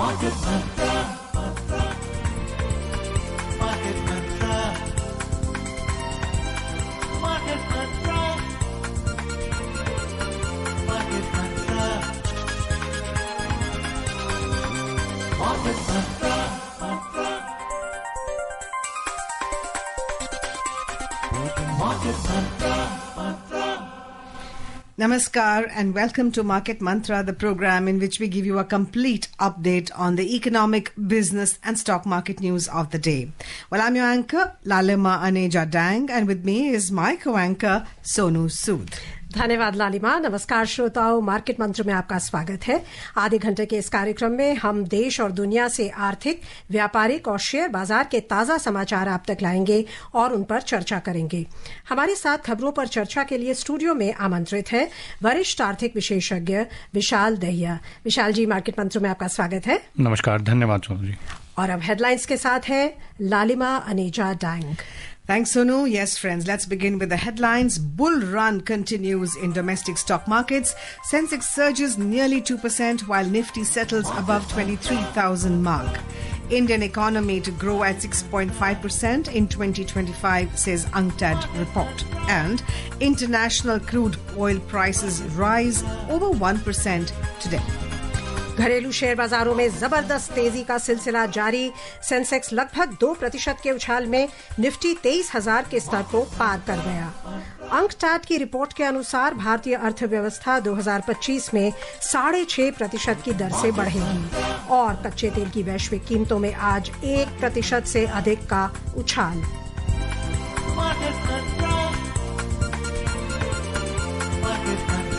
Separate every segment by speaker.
Speaker 1: Market Mantra. Market Mantra. Market Mantra. Market Mantra. Market Mantra. Market Mantra.
Speaker 2: Namaskar and welcome to Market Mantra, the program in which we give you a complete update on the economic, business and stock market news of the day. Well, I'm your anchor, Lalima Aneja Dang, and with me is my co-anchor, Sonu Sood.
Speaker 3: धन्यवाद लालिमा। नमस्कार श्रोताओं, market मंत्र में आपका स्वागत है। आधे घंटे के इस कार्यक्रम में हम देश और दुनिया से आर्थिक, व्यापारिक और शेयर बाजार के ताजा समाचार आप तक लाएंगे और उन पर चर्चा करेंगे। हमारे साथ खबरों पर चर्चा के लिए स्टूडियो में आमंत्रित है वरिष्ठ आर्थिक विशेषज्ञ विशाल दहिया। विशाल जी, मार्केट मंत्र में आपका स्वागत है।
Speaker 4: नमस्कार, धन्यवाद सोनू जी।
Speaker 3: और अब हेडलाइंस के साथ है लालिमा अनेजा डांग।
Speaker 2: Thanks, Sonu. Yes, friends, let's begin with the headlines. Bull run continues in domestic stock markets. Sensex surges nearly 2% while Nifty settles above 23,000 mark. Indian economy to grow at 6.5% in 2025, says UNCTAD report. And international crude oil prices rise over 1% today.
Speaker 3: घरेलू share बाजारों में जबरदस्त तेजी का सिलसिला जारी। Sensex लगभग 2% के उछाल में निफ्टी 23,000 के स्तर को पार कर गया। अंकटैड की रिपोर्ट के अनुसार भारतीय अर्थव्यवस्था 2025 में 6.5% की दर से बढ़ेगी और कच्चे तेल की वैश्विक कीमतों में आज 1% से अधिक का उछाल।
Speaker 1: Market Mantra. Market Mantra.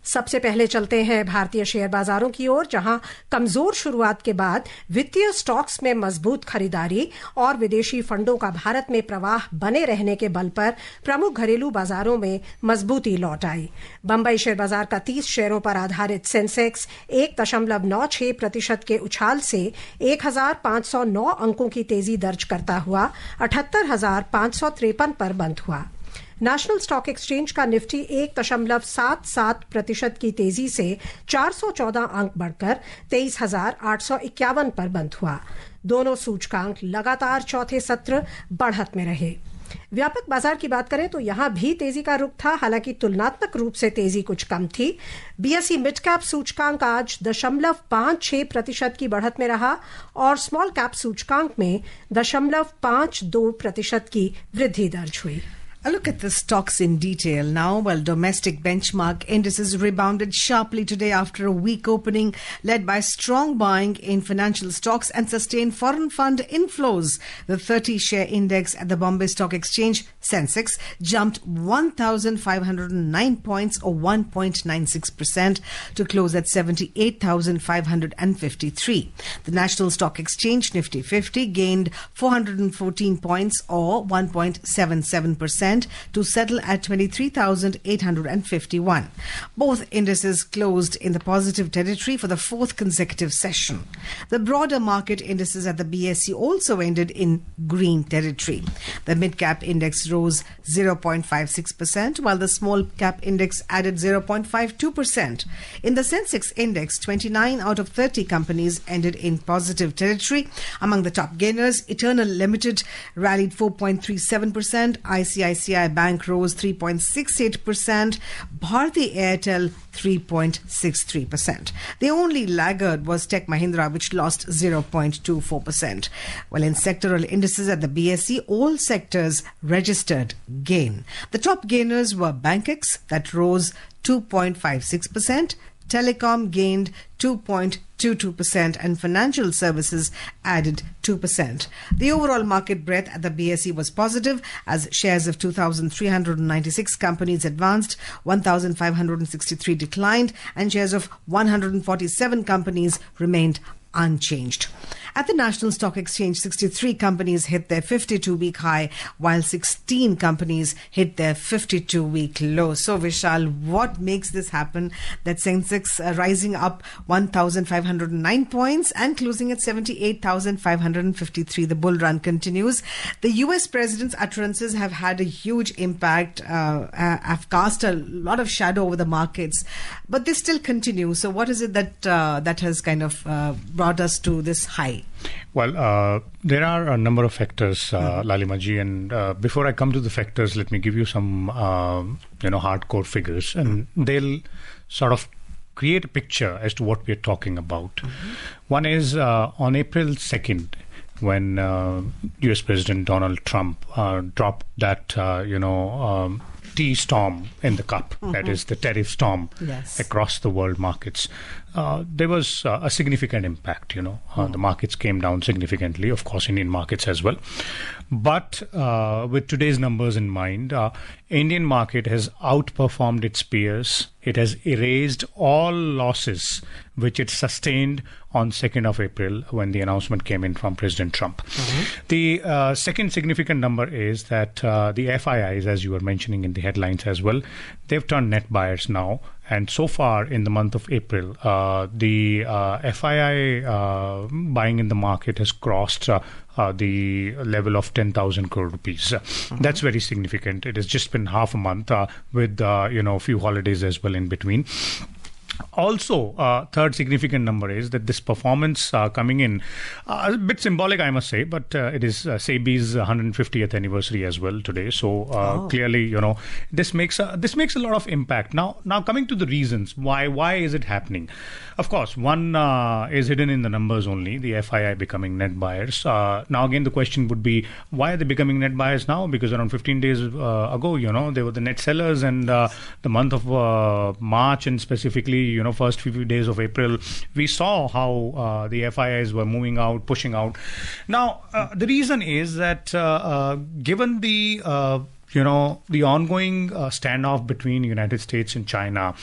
Speaker 3: सबसे पहले चलते हैं भारतीय शेयर बाजारों की ओर, जहां कमजोर शुरुआत के बाद वित्तीय स्टॉक्स में मजबूत खरीदारी और विदेशी फंडों का भारत में प्रवाह बने रहने के बल पर प्रमुख घरेलू बाजारों में मजबूती लौट आई। बंबई शेयर बाजार का 30 शेयरों पर आधारित सेंसेक्स 1.96% के उछाल से 1,509 अंकों की तेजी दर्ज करता हुआ 78,553 पर बंद हुआ। नेशनल स्टॉक एक्सचेंज का निफ्टी 1.77% की तेजी से 414 अंक बढ़कर 23,851 पर बंद हुआ। दोनों सूचकांक लगातार चौथे सत्र बढ़त में रहे। व्यापक बाजार की बात करें तो यहां भी तेजी का रुख था, हालांकि तुलनात्मक रूप से तेजी कुछ कम थी। बीएसई मिड कैप सूचकांक आज 0.56% की बढ़त में रहा और स्मॉल कैप सूचकांक में 0.52% की वृद्धि दर्ज हुई।
Speaker 2: A look at the stocks in detail now. Well, domestic benchmark indices rebounded sharply today after a weak opening led by strong buying in financial stocks and sustained foreign fund inflows. The 30-share index at the Bombay Stock Exchange, Sensex, jumped 1,509 points or 1.96% to close at 78,553. The National Stock Exchange, Nifty 50, gained 414 points or 1.77%. To settle at 23,851. Both indices closed in the positive territory for the fourth consecutive session. The broader market indices at the BSE also ended in green territory. The mid-cap index rose 0.56%, while the small-cap index added 0.52%. In the Sensex index, 29 out of 30 companies ended in positive territory. Among the top gainers, Eternal Limited rallied 4.37%, ICICI Bank rose 3.68%, Bharti Airtel 3.63%. The only laggard was Tech Mahindra, which lost 0.24%. Well, in sectoral indices at the BSE, all sectors registered gain. The top gainers were Bankex, that rose 2.56%, Telecom gained 2.22% and financial services added 2%. The overall market breadth at the BSE was positive as shares of 2,396 companies advanced, 1,563 declined and shares of 147 companies remained unchanged. At the National Stock Exchange, 63 companies hit their 52-week high, while 16 companies hit their 52-week low. So, Vishal, what makes this happen? That Sensex rising up 1,509 points and closing at 78,553. The bull run continues. The US president's utterances have had a huge impact, have cast a lot of shadow over the markets, but they still continue. So what is it that that has kind of brought us to this high?
Speaker 4: Well, there are a number of factors, Lalima ji, and before I come to the factors, let me give you some, hardcore figures, and they'll sort of create a picture as to what we're talking about. One is on April 2nd, when US President Donald Trump dropped that, tea storm in the cup, that is the tariff storm across the world markets. There was a significant impact, the markets came down significantly, of course, Indian markets as well. But with today's numbers in mind, Indian market has outperformed its peers. It has erased all losses which it sustained on 2nd of April when the announcement came in from President Trump. The second significant number is that the FIIs, as you were mentioning in the headlines as well, they've turned net buyers now. And so far in the month of April, the FII buying in the market has crossed the level of 10,000 crore rupees. That's very significant. It has just been half a month with, a few holidays as well in between. Also, third significant number is that this performance coming in, a bit symbolic, I must say, but it is SEBI's 150th anniversary as well today. So clearly, this makes a lot of impact. Now coming to the reasons why is it happening? Of course, one is hidden in the numbers only, the FII becoming net buyers. Now again, the question would be, why are they becoming net buyers now? Because around 15 days ago, they were the net sellers, and the month of March and specifically, first few days of April, we saw how the FIIs were moving out, pushing out. Now, the reason is that given the the ongoing standoff between United States and China,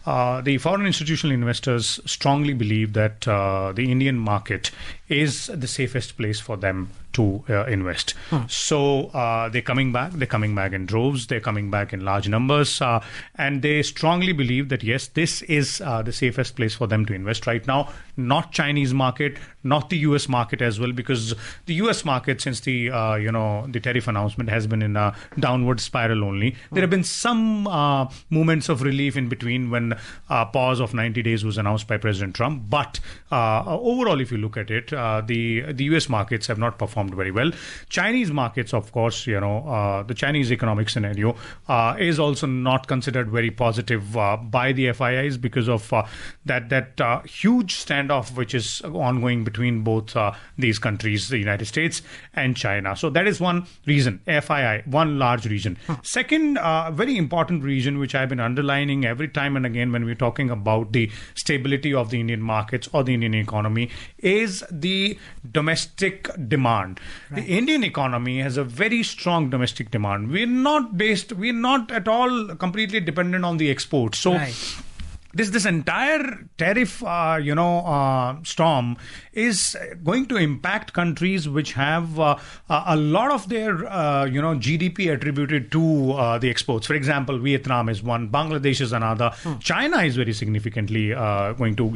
Speaker 4: the foreign institutional investors strongly believe that the Indian market is the safest place for them to invest. So they're coming back. They're coming back in droves. They're coming back in large numbers. And they strongly believe that, yes, this is the safest place for them to invest right now. Not Chinese market, not the US market as well, because the US market, since the, the tariff announcement has been in a downward spiral only. There have been some moments of relief in between when a pause of 90 days was announced by President Trump. But overall, if you look at it, the US markets have not performed very well. Chinese markets, of course, the Chinese economic scenario is also not considered very positive by the FIIs because of that huge standoff which is ongoing between both these countries, the United States and China. So that is one reason, FII, one large reason. Second, very important reason which I've been underlining every time and again when we're talking about the stability of the Indian markets or the Indian economy is the domestic demand. Right. The Indian economy has a very strong domestic demand. We're not at all completely dependent on the exports. So this entire tariff, storm is going to impact countries which have a lot of their, GDP attributed to the exports. For example, Vietnam is one, Bangladesh is another. China is very significantly going to,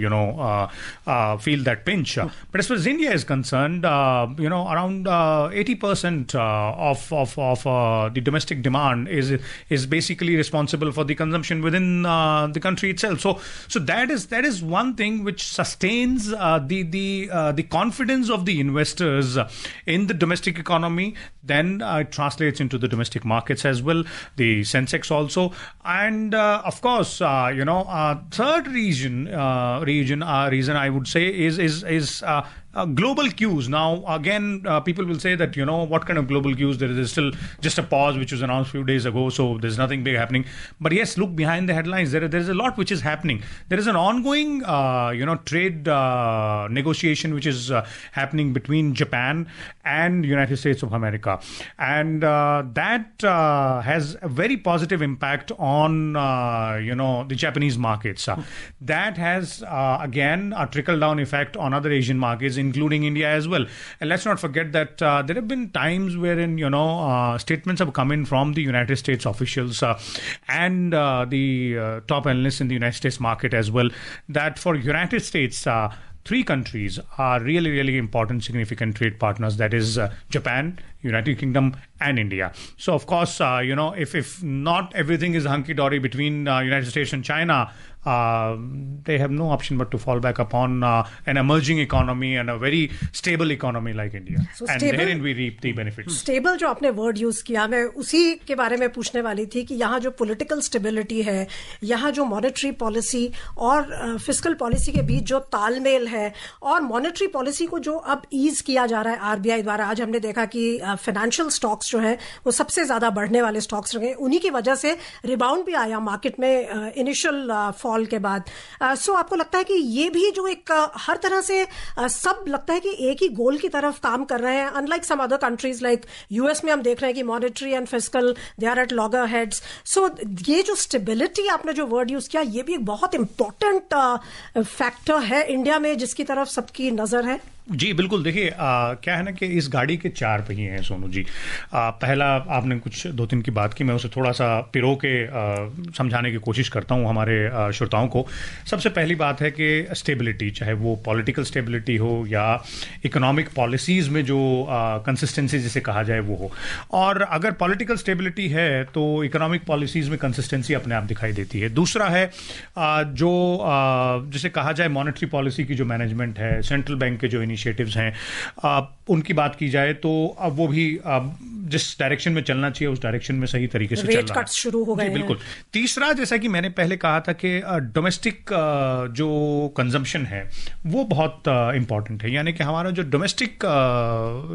Speaker 4: feel that pinch. But as far as India is concerned, around 80% of the domestic demand is basically responsible for the consumption within the country itself. So that is one thing which sustains the confidence of the investors in the domestic economy. Then it translates into the domestic markets as well, the Sensex also, and of course, third reason I would say is global cues. Now, again, people will say that, what kind of global cues? There is still just a pause which was announced a few days ago, so there's nothing big happening. But yes, look behind the headlines. There is a lot which is happening. There is an ongoing, trade negotiation which is happening between Japan and United States of America. And that has a very positive impact on, the Japanese markets. That has, again, a trickle-down effect on other Asian markets. including India as well. And let's not forget that there have been times wherein, statements have come in from the United States officials and the top analysts in the United States market as well, that for United States, three countries are really, really important, significant trade partners. That is Japan, United Kingdom, and India. So, of course, if not everything is hunky-dory between United States and China, they have no option but to fall back upon an emerging economy and a very stable economy like India.
Speaker 3: So
Speaker 4: and
Speaker 3: stable,
Speaker 4: therein we reap the benefits.
Speaker 3: Stable जो आपने word use किया, मैं उसी के बारे में पूछने वाली थी कि यहाँ जो पॉलिटिकल स्टेबिलिटी है, यहाँ जो मॉनेटरी पॉलिसी और फिस्कल पॉलिसी के बीच जो तालमेल है, और मॉनेटरी पॉलिसी को जो अब ईज किया जा रहा है आरबीआई द्वारा, आज हमने देखा कि फाइनेंशियल स्टॉक्स जो है वो सबसे ज्यादा बढ़ने वाले स्टॉक्स रहे, उन्हीं की वजह से रिबाउंड भी आया मार्केट में इनिशियल फॉल के बाद. सो आपको लगता है कि ये भी जो एक हर तरह से सब लगता है कि एक ही गोल की तरफ काम कर रहे हैं, unlike some other countries like US में हम देख रहे हैं कि monetary and fiscal they are at loggerheads. So ये जो स्टेबिलिटी आपने जो वर्ड यूज किया, ये भी एक बहुत इंपॉर्टेंट फैक्टर है इंडिया में जिसकी तरफ सबकी नजर है.
Speaker 4: जी बिल्कुल. देखिए क्या है ना कि इस गाड़ी के चार पहिए हैं सोनू जी. पहला आपने कुछ दो तीन की बात की, मैं उसे थोड़ा सा पिरो के समझाने की कोशिश करता हूं हमारे श्रोताओं को. सबसे पहली बात है कि स्टेबिलिटी, चाहे वो पॉलिटिकल स्टेबिलिटी हो या इकोनॉमिक पॉलिसीज में जो कंसिस्टेंसी जिसे कहा जाए वो हो. और अगर पॉलिटिकल स्टेबिलिटी है तो इकोनॉमिक पॉलिसीज में कंसिस्टेंसी अपने आप दिखाई देती है. दूसरा है जो जिसे कहा जाए मॉनेटरी पॉलिसी की जो मैनेजमेंट है, सेंट्रल बैंक के जो इनिशिएटिव्स हैं, उनकी बात की जाए तो अब वो भी जिस डायरेक्शन में चलना चाहिए उस डायरेक्शन में सही तरीके से चल रहा है.
Speaker 3: रेट कट्स शुरू हो गए हैं.
Speaker 4: बिल्कुल. तीसरा, जैसा कि मैंने पहले कहा था कि डोमेस्टिक जो कंजम्पशन है वो बहुत इंपॉर्टेंट है, यानी कि हमारा जो डोमेस्टिक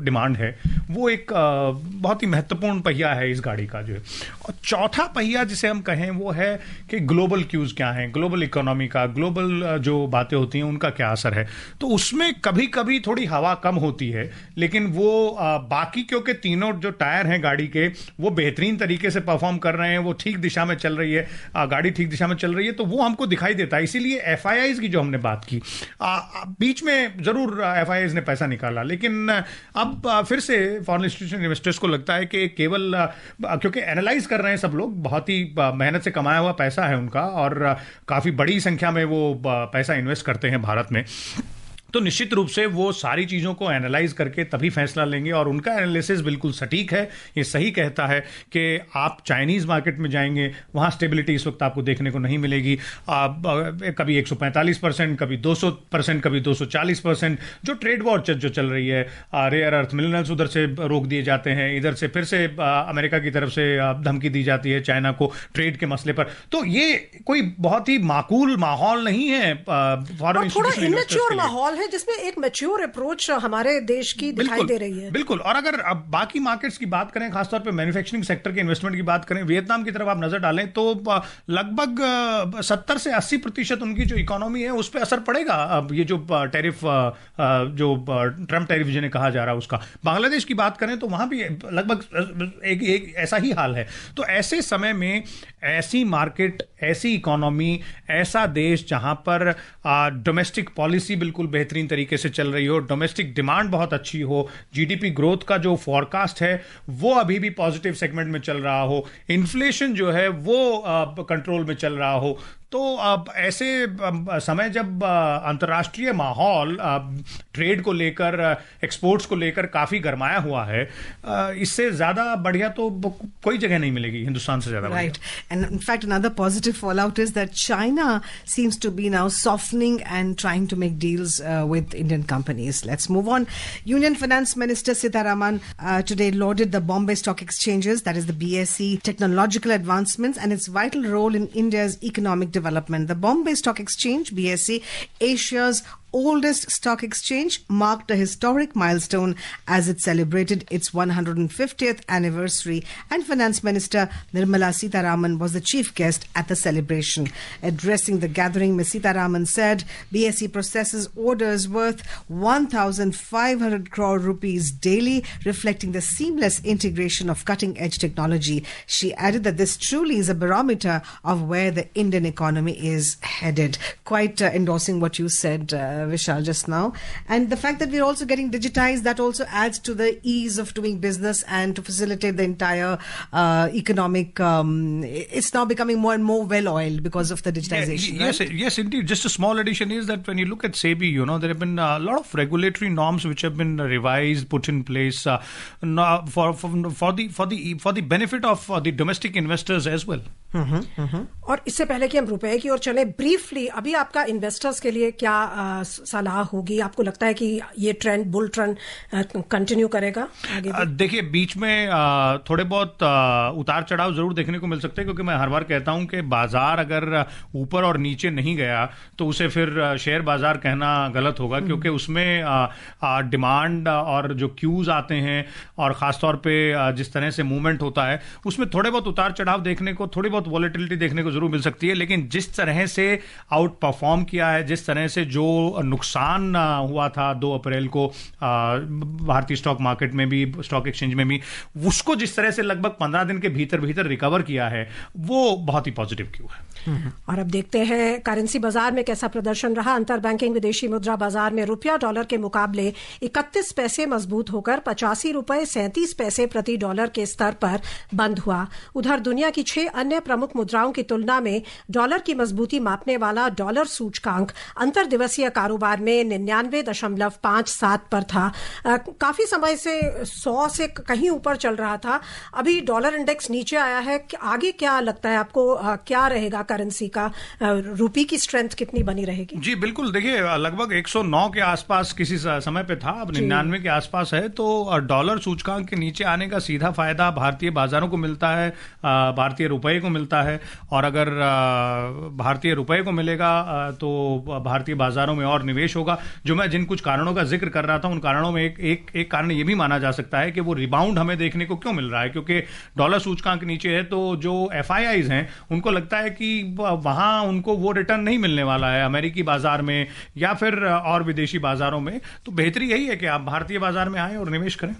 Speaker 4: डिमांड है वो एक बहुत ही महत्वपूर्ण पहिया है इस गाड़ी का जो है. और चौथा पहिया जिसे हम कहें वो है कि ग्लोबल क्यूज क्या है, ग्लोबल इकोनॉमी का, ग्लोबल जो बातें होती हैं उनका क्या असर है. तो उसमें कभी कभी थोड़ी हवा कम होती है, लेकिन वो बाकी क्योंकि तीनों जो टायर हैं गाड़ी के वो बेहतरीन तरीके से परफॉर्म कर रहे हैं, वो ठीक दिशा में चल रही है, गाड़ी ठीक दिशा में चल रही है, तो वो हमको दिखाई देता है. इसीलिए एफआईआईज की जो हमने बात की, बीच में जरूर एफआईआईज ने पैसा निकाला, लेकिन अब फिर से फॉरेन इंस्टीट्यूशनल इन्वेस्टर्स को लगता है कि केवल क्योंकि एनालाइज कर रहे हैं सब लोग, बहुत ही मेहनत से कमाया हुआ पैसा है उनका और काफी बड़ी संख्या में वो पैसा इन्वेस्ट करते हैं भारत में, तो निश्चित रूप से वो सारी चीज़ों को एनालाइज करके तभी फैसला लेंगे. और उनका एनालिसिस बिल्कुल सटीक है, ये सही कहता है कि आप चाइनीज़ मार्केट में जाएंगे, वहाँ स्टेबिलिटी इस वक्त आपको देखने को नहीं मिलेगी. कभी 145%, कभी 200%, कभी 240%. जो ट्रेड वॉर जो चल रही है, रेयर अर्थ मिनरल्स उधर से रोक दिए जाते हैं, इधर से फिर से अमेरिका की तरफ से धमकी दी जाती है चाइना को ट्रेड के मसले पर. तो ये कोई बहुत ही माकूल माहौल नहीं है फॉरेन इंस्टीट्यूशनल इन्वेस्टर्स के लिए,
Speaker 3: जिसमें एक मैच्योर अप्रोच हमारे देश की दिखाई दे रही है.
Speaker 4: बिल्कुल. और अगर अब बाकी मार्केट्स की बात करें, खासतौर पे मैन्युफैक्चरिंग सेक्टर के इन्वेस्टमेंट की बात करें, वियतनाम की तरफ आप नजर डालें तो लगभग 70 से 80% उनकी जो इकोनॉमी है उस पर असर पड़ेगा. अब ये जो टैरिफ जो ट्रम्प टैरिफ जिन्हें कहा जा रहा है उसका. बांग्लादेश की बात करें तो वहां भी लगभग एक ऐसा ही हाल है. तो ऐसे समय में ऐसी मार्केट, ऐसी इकोनॉमी, ऐसा देश जहां पर डोमेस्टिक पॉलिसी बिल्कुल बेहतरीन तरीके से चल रही हो, डोमेस्टिक डिमांड बहुत अच्छी हो, जीडीपी ग्रोथ का जो फॉरकास्ट है वो अभी भी पॉजिटिव सेगमेंट में चल रहा हो, इन्फ्लेशन जो है वो कंट्रोल में चल रहा हो, तो अब ऐसे समय जब अंतर्राष्ट्रीय माहौल ट्रेड को लेकर, एक्सपोर्ट्स को लेकर काफी गरमाया हुआ है, इससे ज्यादा बढ़िया तो कोई जगह नहीं मिलेगी हिंदुस्तान से ज्यादा.
Speaker 2: Right. And in fact, another positive fallout is that China seems to be now softening and trying to make deals with Indian companies. Let's move on. Union Finance Minister Sitharaman today lauded the Bombay Stock Exchanges, that is the BSE, technological advancements and its vital role in India's economic development. The Bombay Stock Exchange, BSE, Asia's oldest stock exchange, marked a historic milestone as it celebrated its 150th anniversary, and Finance Minister Nirmala Sitharaman was the chief guest at the celebration. Addressing the gathering, Ms. Sitharaman said BSE processes orders worth 1,500 crore rupees daily, reflecting the seamless integration of cutting-edge technology. She added that this truly is a barometer of where the Indian economy is headed. Quite endorsing what you said, Vishal, just now. And the fact that we're also getting digitized, that also adds to the ease of doing business and to facilitate the entire economic. It's now becoming more and more well-oiled because of the digitization.
Speaker 4: Yes, indeed. Just a small addition is that when you look at SEBI, there have been a lot of regulatory norms which have been revised, put in place for the benefit of the domestic investors as well.
Speaker 3: और इससे पहले कि हम रुपए की ओर चले, briefly अभी आपका इन्वेस्टर्स के लिए क्या सलाह होगी? आपको लगता है कि ये ट्रेंड, बुल ट्रेंड कंटिन्यू करेगा आगे भी?
Speaker 4: देखिए, बीच में थोड़े बहुत उतार चढ़ाव जरूर देखने को मिल सकते हैं, क्योंकि मैं हर बार कहता हूं कि बाजार अगर ऊपर और नीचे नहीं गया तो उसे फिर शेयर बाजार कहना गलत होगा, क्योंकि उसमें डिमांड और जो क्यूज आते हैं और खासतौर पे जिस तरह से मूवमेंट होता है उसमें थोड़े बहुत उतार चढ़ाव देखने को, थोड़ी बहुत वॉलेटिलिटी देखने को जरूर मिल सकती है। लेकिन जिस तरह से आउट परफॉर्म किया है, जिस तरह से जो नुकसान हुआ था 2 अप्रैल को भारतीय स्टॉक मार्केट में भी, स्टॉक एक्सचेंज में भी, उसको जिस तरह से लगभग 15 दिन के भीतर भीतर रिकवर किया है, वो बहुत ही पॉजिटिव क्यू है।
Speaker 3: और अब देखते हैं करेंसी बाजार में कैसा प्रदर्शन रहा। अंतर बैंकिंग विदेशी मुद्रा बाजार में रुपया डॉलर के मुकाबले 31 पैसे मजबूत होकर 85 रुपए 37 पैसे प्रति डॉलर के स्तर पर बंद हुआ। उधर दुनिया की 6 अन्य प्रमुख मुद्राओं की तुलना में डॉलर की मजबूती मापने वाला डॉलर सूचकांक अंतर दिवसीय कारोबार में 99.57 पर था। काफी समय से 100 से कहीं ऊपर चल रहा था। अभी डॉलर इंडेक्स नीचे आया है। आगे क्या लगता है आपको, क्या रहेगा करेंसी का? रुपये की स्ट्रेंथ कितनी बनी रहेगी?
Speaker 4: जी बिल्कुल, देखिए लगभग 109 के आसपास किसी समय पे था, अब 99 के आसपास है। तो डॉलर सूचकांक के नीचे आने का सीधा फायदा भारतीय बाजारों को मिलता है, भारतीय रुपए को मिलता है। और अगर भारतीय रुपए को मिलेगा तो भारतीय बाजारों में और निवेश होगा। जो मैं जिन कुछ कारणों का जिक्र कर रहा था, उन कारणों में एक कारण ये भी माना जा सकता है कि वो रिबाउंड हमें देखने को क्यों मिल रहा है, क्योंकि डॉलर सूचकांक नीचे है तो जो FIIs हैं उनको लगता है कि वहां उनको वो रिटर्न नहीं मिलने वाला है अमेरिकी बाजार में या फिर और विदेशी बाजारों में। तो बेहतरी यही है कि आप भारतीय बाजार में आए और निवेश करें।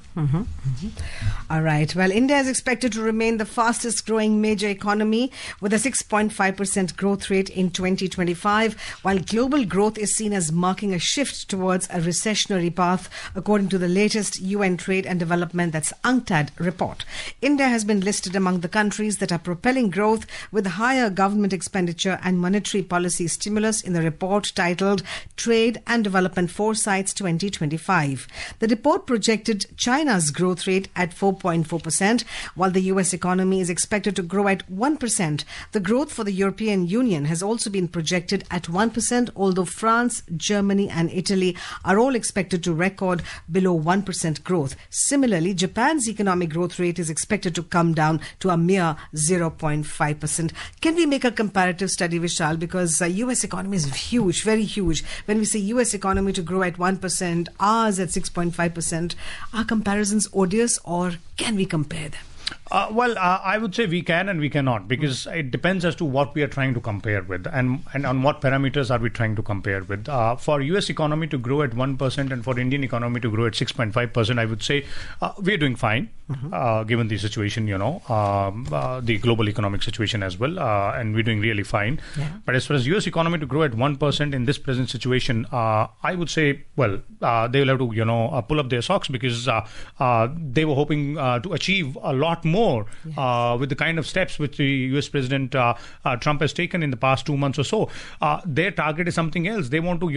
Speaker 2: All right. Well, India is expected to remain the fastest growing major economy with a 6.5% growth rate in 2025, while global growth is seen as marking a shift towards a recessionary path, according to the latest UN Trade and Development, that's UNCTAD report. India has been listed among the countries that are propelling growth with higher government expenditure and monetary policy stimulus in the report titled Trade and Development Foresights 2025. The report projected China's growth rate at 4.4%, while the US economy is expected to grow at 1%. The growth for the European Union has also been projected at 1%, although France, Germany and Italy are all expected to record below 1% growth. Similarly, Japan's economic growth rate is expected to come down to a mere 0.5%. Can we make a comparative study, Vishal? Because US economy is huge, very huge. When we say US economy to grow at 1%, ours at 6.5%, are comparisons odious, or can we compare them?
Speaker 4: I would say we can and we cannot, because it depends as to what we are trying to compare with and on what parameters are we trying to compare with. For US economy to grow at 1% and for Indian economy to grow at 6.5%, I would say we're doing fine, given the situation, the global economic situation as well, and we're doing really fine. Yeah. But as far as US economy to grow at 1% in this present situation, I would say, well, they will have to, pull up their socks, because they were hoping to achieve a lot more with the kind of steps which the US President Trump has taken in the past 2 months or so. Their target is something else. They want to,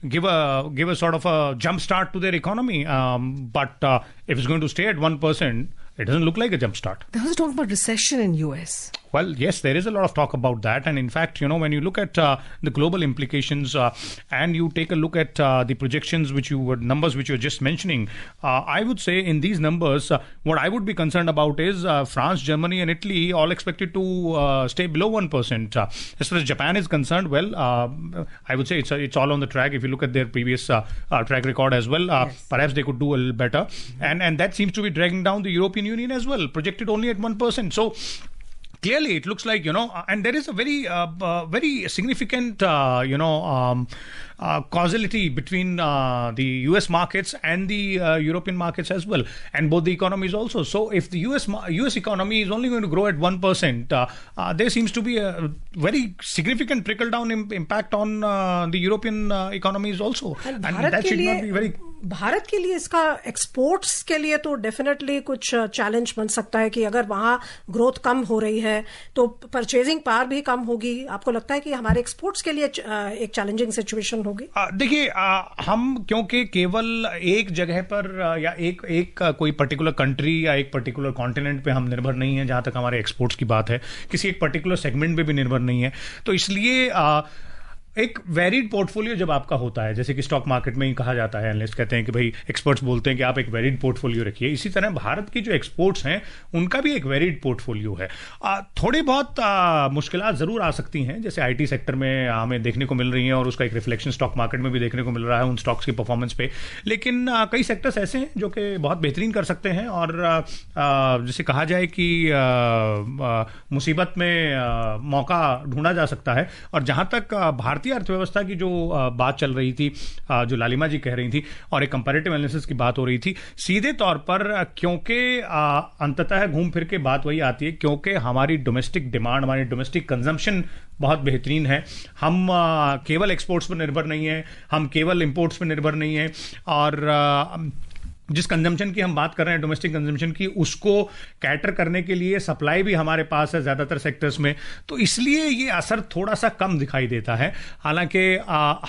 Speaker 4: give a sort of a jump start to their economy. But if it's going to stay at 1%, it doesn't look like a jump start.
Speaker 2: There was talk about recession in US.
Speaker 4: Well, yes, there is a lot of talk about that. And in fact, when you look at the global implications and you take a look at the projections numbers which you were just mentioning, I would say in these numbers, what I would be concerned about is France, Germany and Italy all expected to stay below 1%. As far as Japan is concerned, well, I would say it's all on the track. If you look at their previous track record as well, yes, perhaps they could do a little better. And that seems to be dragging down the European Union as well, projected only at 1%. So clearly it looks like, and there is a very significant, causality between the US markets and the European markets as well, and both the economies also. So if the US economy is only going to grow at 1%, there seems to be a very significant trickle down impact on the European economies also, and that should not be very.
Speaker 3: Bharat के लिए इसका exports के लिए तो definitely कुछ challenge बन सकता है कि अगर वहां ग्रोथ कम हो रही है तो परचेजिंग पावर भी कम होगी. आपको लगता है कि हमारे एक्सपोर्ट्स के लिए एक चैलेंजिंग सिचुएशन होगी?
Speaker 4: देखिए, हम क्योंकि केवल एक जगह पर या एक कोई पर्टिकुलर कंट्री या एक पर्टिकुलर कॉन्टिनेंट पे हम निर्भर नहीं है, जहां तक हमारे एक्सपोर्ट्स की बात है, किसी एक पर्टिकुलर सेगमेंट पे भी निर्भर नहीं है. तो इसलिए एक वेरिड पोर्टफोलियो जब आपका होता है, जैसे कि स्टॉक मार्केट में ही कहा जाता है, एनालिस्ट कहते हैं कि भाई, एक्सपर्ट्स बोलते हैं कि आप एक वेरिड पोर्टफोलियो रखिए, इसी तरह भारत की जो एक्सपोर्ट्स हैं उनका भी एक वेरिड पोर्टफोलियो है. थोड़ी बहुत मुश्किलात जरूर आ सकती हैं, जैसे आईटी सेक्टर में हमें देखने को मिल रही हैं और उसका एक रिफ्लेक्शन स्टॉक मार्केट में भी देखने को मिल रहा है उन स्टॉक्स की परफॉर्मेंस पे. लेकिन कई सेक्टर्स ऐसे हैं जो कि बहुत बेहतरीन कर सकते हैं, और जैसे कहा जाए कि मुसीबत में मौका ढूंढा जा सकता है. और जहां तक भारतीय अर्थव्यवस्था की जो बात चल रही थी, जो लालिमा जी कह रही थी, और एक कंपैरेटिव एनालिसिस की बात हो रही थी, सीधे तौर पर क्योंकि अंततः घूम फिर के बात वही आती है, क्योंकि हमारी डोमेस्टिक डिमांड, हमारी डोमेस्टिक कंजम्पशन बहुत बेहतरीन है. हम केवल एक्सपोर्ट्स पर निर्भर नहीं है, हम केवल इंपोर्ट्स पर निर्भर नहीं है, और जिस कंजम्पशन की हम बात कर रहे हैं, डोमेस्टिक कंजम्पशन की, उसको कैटर करने के लिए सप्लाई भी हमारे पास है ज्यादातर सेक्टर्स में. तो इसलिए ये असर थोड़ा सा कम दिखाई देता है, हालांकि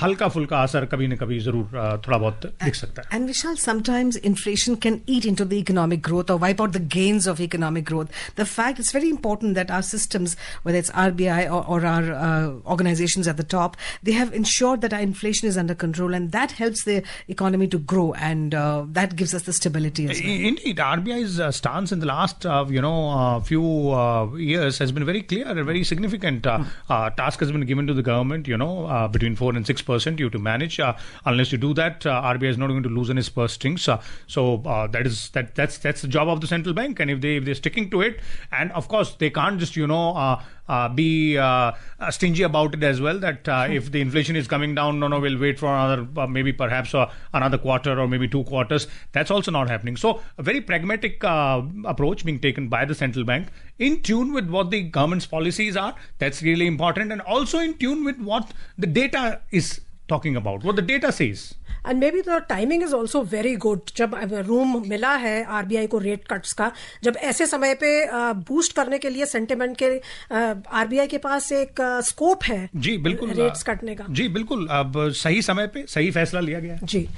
Speaker 4: हल्का फुल्का असर कभी न कभी जरूर थोड़ा बहुत दिख सकता है.
Speaker 2: And Vishal, sometimes inflation can eat into the economic growth or wipe out the gains of economic growth. The fact, it's very important that our systems, whether it's RBI or our organizations at the top, they have ensured that our inflation is under control, and that helps the economy to grow, and that gives us the stability as well.
Speaker 4: Indeed, RBI's stance in the last few years has been very clear and very significant. Task has been given to the government, between 4 and 6% you to manage. Unless you do that, RBI is not going to loosen its purse strings. So that's the job of the central bank, and if they're sticking to it, and of course they can't just be stingy about it as well, that if the inflation is coming down, we'll wait for another maybe perhaps another quarter or maybe 2 quarters. That's also not happening. So a very pragmatic approach being taken by the central bank, in tune with what the government's policies are. That's really important, and also in tune with what the data is talking about, what the data says.
Speaker 3: And maybe the timing is also very good. जब room मिला है RBI को rate cuts का, जब ऐसे समय पे boost करने के लिए सेंटिमेंट के आरबीआई के पास एक स्कोप है
Speaker 4: जी बिल्कुल
Speaker 3: रेट्स कटने का.
Speaker 4: जी बिल्कुल, अब सही समय पे सही फैसला लिया गया है.
Speaker 3: जी.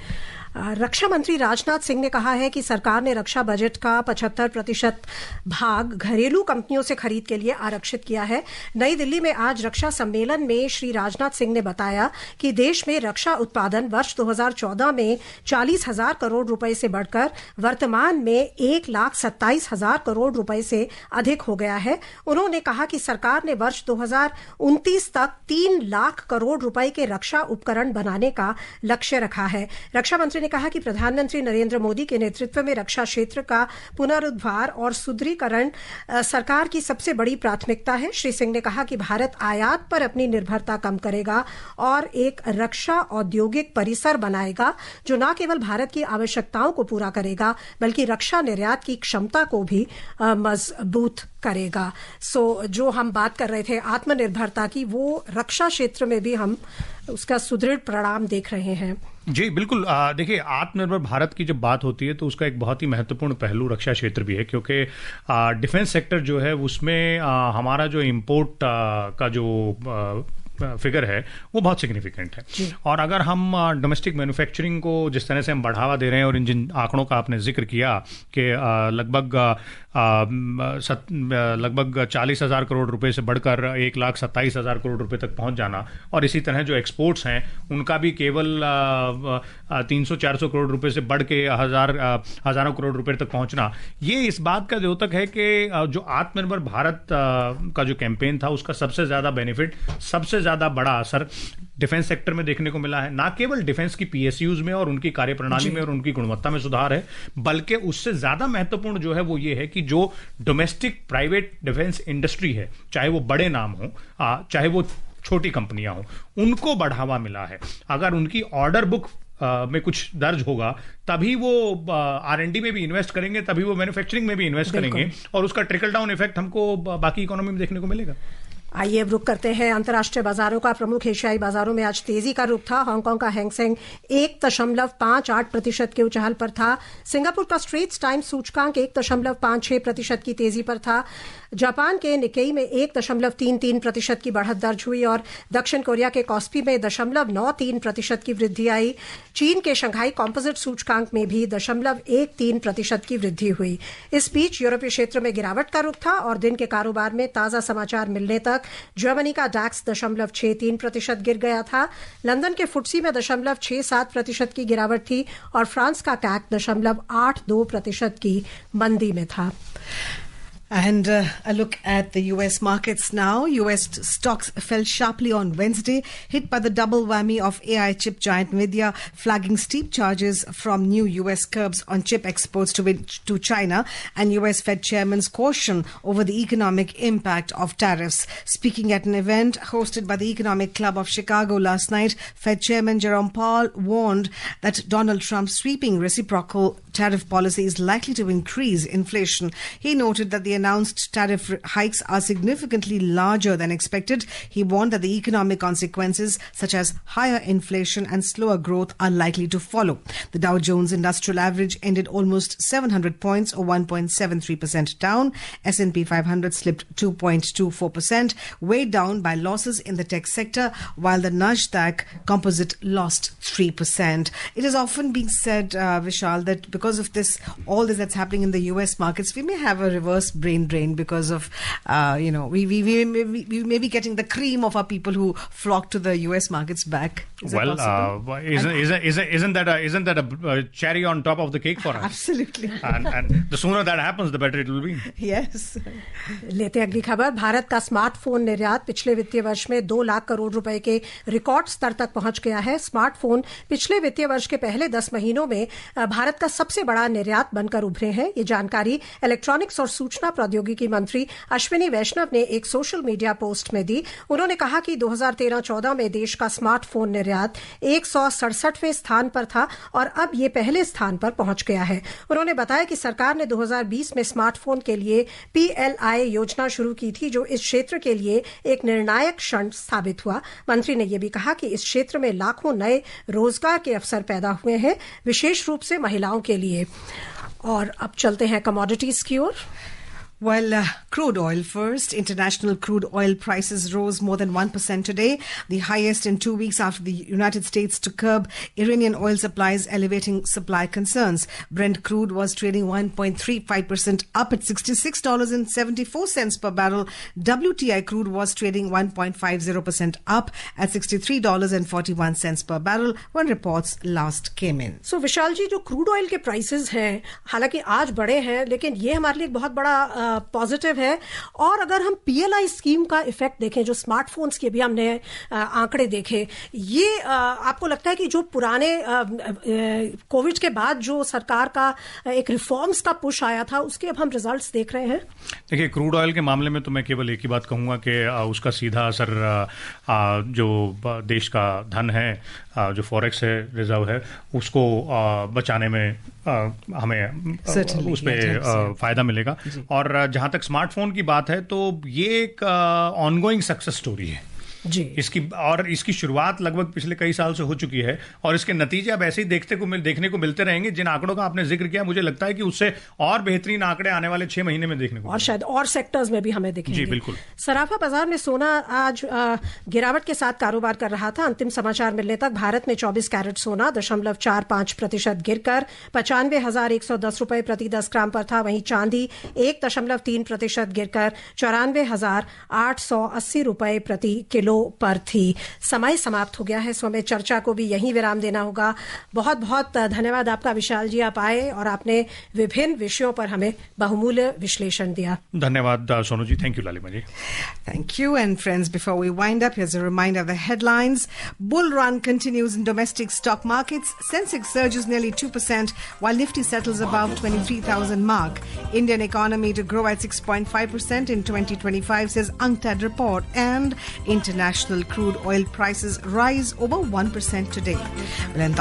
Speaker 3: रक्षा मंत्री राजनाथ सिंह ने कहा है कि सरकार ने रक्षा बजट का 75% भाग घरेलू कंपनियों से खरीद के लिए आरक्षित किया है. नई दिल्ली में आज रक्षा सम्मेलन में श्री राजनाथ सिंह ने बताया कि देश में रक्षा उत्पादन वर्ष 2014 में 40,000 करोड़ रुपए से बढ़कर वर्तमान में 1,27,000 करोड़ रुपए से अधिक हो गया है. उन्होंने कहा कि सरकार ने वर्ष 2029 तक 3 लाख करोड़ रुपए के रक्षा उपकरण बनाने का लक्ष्य रखा है. रक्षा मंत्री ने कहा कि प्रधानमंत्री नरेंद्र मोदी के नेतृत्व में रक्षा क्षेत्र का पुनरुद्धार और सुदृढ़ीकरण सरकार की सबसे बड़ी प्राथमिकता है. श्री सिंह ने कहा कि भारत आयात पर अपनी निर्भरता कम करेगा और एक रक्षा औद्योगिक परिसर बनाएगा जो न केवल भारत की आवश्यकताओं को पूरा करेगा बल्कि रक्षा निर्यात की क्षमता को भी मजबूत करेगा. जो हम बात कर रहे थे आत्मनिर्भरता की, वो रक्षा क्षेत्र में भी हम उसका सुदृढ़ परिणाम देख रहे हैं.
Speaker 4: जी बिल्कुल. देखिए, आत्मनिर्भर भारत की जब बात होती है तो उसका एक बहुत ही महत्वपूर्ण पहलू रक्षा क्षेत्र भी है, क्योंकि डिफेंस सेक्टर जो है उसमें हमारा जो इंपोर्ट का जो फिगर है वो बहुत सिग्निफिकेंट है. और अगर हम डोमेस्टिक मैन्युफैक्चरिंग को जिस तरह से हम बढ़ावा दे रहे हैं, और जिन आंकड़ों का आपने जिक्र किया कि लगभग 40,000 करोड़ रुपए से बढ़कर 1,27,000 करोड़ रुपए तक पहुंच जाना, और इसी तरह जो एक्सपोर्ट्स हैं उनका भी केवल 300-400 करोड़ रुपए से बढ़ के हजारों करोड़ रुपए तक पहुंचना, ये इस बात का द्योतक है कि जो आत्मनिर्भर भारत का जो कैंपेन था उसका सबसे ज्यादा बेनिफिट, सबसे ज्यादा बड़ा असर डिफेंस सेक्टर में देखने को मिला है। ना केवल डिफेंस की पीएसयूज में और उनकी कार्यप्रणाली में और उनकी गुणवत्ता में सुधार है, बल्कि उससे ज्यादा महत्वपूर्ण जो है वो ये है कि जो डोमेस्टिक प्राइवेट डिफेंस इंडस्ट्री है, चाहे वो बड़े नाम हो चाहे वो छोटी कंपनियां हो, उनको बढ़ावा मिला है। अगर उनकी ऑर्डर बुक में कुछ दर्ज होगा तभी वो R&D में भी इन्वेस्ट करेंगे, तभी वो मैन्युफैक्चरिंग में भी इन्वेस्ट करेंगे और उसका ट्रिकल डाउन इफेक्ट हमको बाकी इकोनॉमी में देखने को मिलेगा।
Speaker 3: आइए अब रुक करते हैं अंतर्राष्ट्रीय बाजारों का। प्रमुख एशियाई बाजारों में आज तेजी का रुख था। हांगकांग का हैंगसेंग 1.58% के उछाल पर था। सिंगापुर का स्ट्रेट्स टाइम्स सूचकांक 1.56% की तेजी पर था। जापान के निकेई में 1.33% की बढ़त दर्ज हुई और दक्षिण कोरिया के कॉस्पी में 0.93% की वृद्धि आई। चीन के शंघाई कॉम्पोजिट सूचकांक में भी 0.13% की वृद्धि हुई। इस बीच यूरोपीय क्षेत्र में गिरावट का रुख था और दिन के कारोबार में ताजा समाचार मिलने तक जर्मनी का डैक्स 0.63% गिर गया था। लंदन के फुटसी में 0.67% की गिरावट थी और फ्रांस का कैक 0.82% की मंदी में था।
Speaker 2: And a look at the US markets now. US stocks fell sharply on Wednesday, hit by the double whammy of AI chip giant Nvidia flagging steep charges from new US curbs on chip exports to China and US Fed chairman's caution over the economic impact of tariffs. Speaking at an event hosted by the Economic Club of Chicago last night, Fed Chairman Jerome Powell warned that Donald Trump's sweeping reciprocal tariff policy is likely to increase inflation. He noted that the announced tariff hikes are significantly larger than expected. He warned that the economic consequences, such as higher inflation and slower growth, are likely to follow. The Dow Jones Industrial Average ended almost 700 points or 1.73% down. S&P 500 slipped 2.24%, weighed down by losses in the tech sector, while the Nasdaq Composite lost 3%. It has often been said, Vishal, that because of this, all this that's happening in the US markets, we may have a reverse brain drain because of, we may be getting the cream of our people who flock to the US markets back. Is that possible?
Speaker 4: Isn't that a cherry on top of the cake for us?
Speaker 2: Absolutely.
Speaker 4: And the sooner that happens, the better it will be.
Speaker 2: Yes.
Speaker 3: लेते अगली खबर। भारत का smartphone निर्यात पिछले वित्तीय वर्ष में 2 लाख करोड़ रुपए के रिकॉर्ड स्तर तक पहुंच गया है। स्मार्टफोन पिछले वित्तीय वर्ष के पहले 10 महीनों में भारत का सबसे बड़ा निर्यात बनकर उभरे हैं। ये जानकारी इलेक्ट्रॉनिक्स और सूचना प्रौद्योगिकी मंत्री अश्विनी वैष्णव ने एक सोशल मीडिया पोस्ट में दी। उन्होंने कहा कि 2013-14 में देश का स्मार्टफोन निर्यात 167वें स्थान पर था और अब ये पहले स्थान पर पहुंच गया है। उन्होंने बताया कि सरकार ने 2020 में स्मार्टफोन के लिए PLI योजना शुरू की थी, जो इस क्षेत्र के लिए एक निर्णायक क्षण साबित हुआ। मंत्री ने यह भी कहा कि इस क्षेत्र में लाखों नए रोजगार के अवसर पैदा हुए हैं, विशेष रूप से महिलाओं के लिए। और अब चलते हैं कमोडिटीज की ओर।
Speaker 2: Well, crude oil first. International crude oil prices rose more than 1% today, the highest in 2 weeks after the United States to curb Iranian oil supplies, elevating supply concerns. Brent crude was trading 1.35% up at $66.74 per barrel. WTI crude was trading 1.50% up at $63.41 per barrel when reports last came in.
Speaker 3: So, विशाल जी, जो crude oil के prices हैं, हालांकि आज बढ़े हैं, लेकिन ये हमारे लिए बहुत बड़ा पॉजिटिव है। और अगर हम PLI स्कीम का इफेक्ट देखें, जो स्मार्टफोन्स के भी हमने आंकड़े देखे, ये आपको लगता है कि जो पुराने कोविड के बाद जो सरकार का एक रिफॉर्म्स का पुश आया था, उसके अब हम रिजल्ट्स देख रहे हैं?
Speaker 4: देखिए, क्रूड ऑयल के मामले में तो मैं केवल एक ही बात कहूंगा कि उसका सीधा असर जो देश का धन है, जो फॉरेक्स है, रिजर्व है, उसको बचाने में हमें उस पर फायदा मिलेगा। और जहां तक स्मार्टफोन की बात है, तो ये एक ऑनगोइंग सक्सेस स्टोरी है
Speaker 3: जी।
Speaker 4: इसकी शुरुआत लगभग पिछले कई साल से हो चुकी है और इसके नतीजे अब ऐसे ही देखने को मिलते रहेंगे। जिन आंकड़ों का आपने जिक्र किया, मुझे लगता है कि उससे और बेहतरीन आंकड़े आने वाले 6 महीने में देखने को
Speaker 3: और शायद और सेक्टर्स में भी हमें दिखेंगे।
Speaker 4: जी बिल्कुल।
Speaker 3: सराफा बाजार में सोना आज गिरावट के साथ कारोबार कर रहा था। अंतिम समाचार मिलने तक भारत में 24 कैरेट सोना 0.45% गिरकर 95,110 रुपए प्रति 10 ग्राम पर था। वहीं चांदी 1.3% गिरकर 94,880 रुपए प्रति किलो पर थी। समय समाप्त हो गया है, सो हमें चर्चा को भी यहीं विराम देना होगा। बहुत बहुत धन्यवाद आपका विशाल जी, आप आए और आपने विभिन्न विषयों पर हमें बहुमूल्य विश्लेषण दिया।
Speaker 4: धन्यवाद सोनू जी, थैंक यू लालिमा जी।
Speaker 2: Thank you. And friends, before we wind up, here's a reminder of the headlines. Bull run continues in domestic stock markets. Sensex surges nearly 2%, while Nifty settles above 23,000 mark. Indian economy to grow at 6.5% in 2025, says UNCTAD report. And international crude oil prices rise over 1% today. Well, and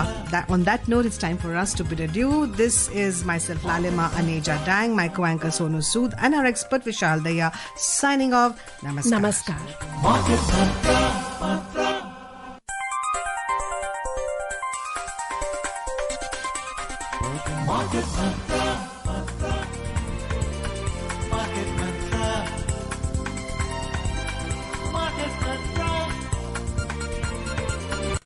Speaker 2: on that note, it's time for us to bid adieu. This is myself, Lalima Aneja Dang, my co-anchor Sonu Sood, and our expert Vishal Daya, signing off. Namaskar.
Speaker 3: नमस्कार।
Speaker 1: Market Patra, Patra. Market Patra.